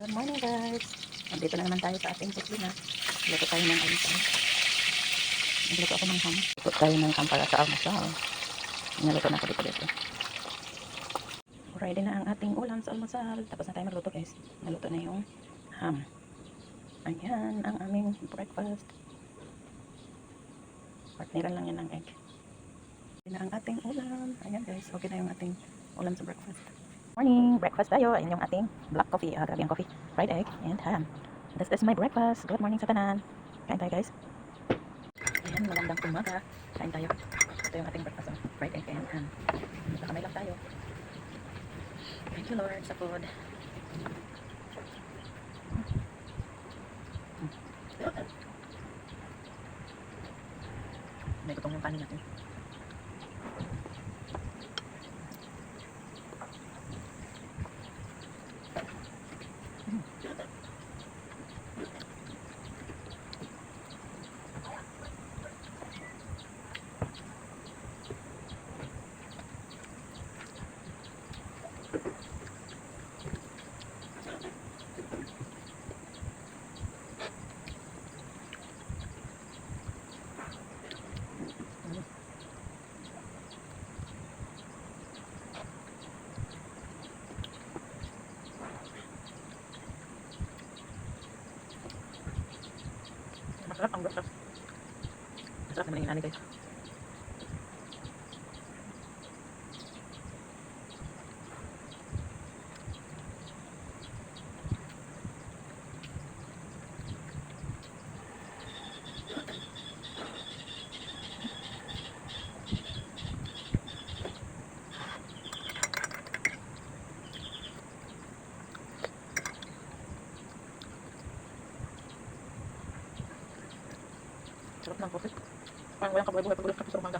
Good morning guys. Nandito na naman tayo sa ating kusina. Luto tayo ng almusal. Nagluto ako ng ham. Luto tayo ng ham para sa almusal. Naluto na ako dito. Ready na ang ating ulam sa almusal. Tapos na tayo magluto guys. Naluto na yung ham. Ayan ang aming breakfast. Partneran lang yan ng egg. Ready na ang ating ulam. Ayan guys. Okay na yung ating ulam sa breakfast. Morning, breakfast tayo. Ayan yung ating black coffee, grabe ang coffee, fried egg, and ham. This is my breakfast. Good morning sa tanan. Kain tayo guys. Ayan, magandang umaga. Kain tayo. Ito yung ating breakfast, fried egg and ham. Nakamay lang tayo. Thank you Lord sa food. May tutong yung kanin natin. Masarap ang breakfast. Masarap naman yung inani guys. Sarap ng coffee. Parang walang kabuhay-buhay pag ulit kape sa umaga.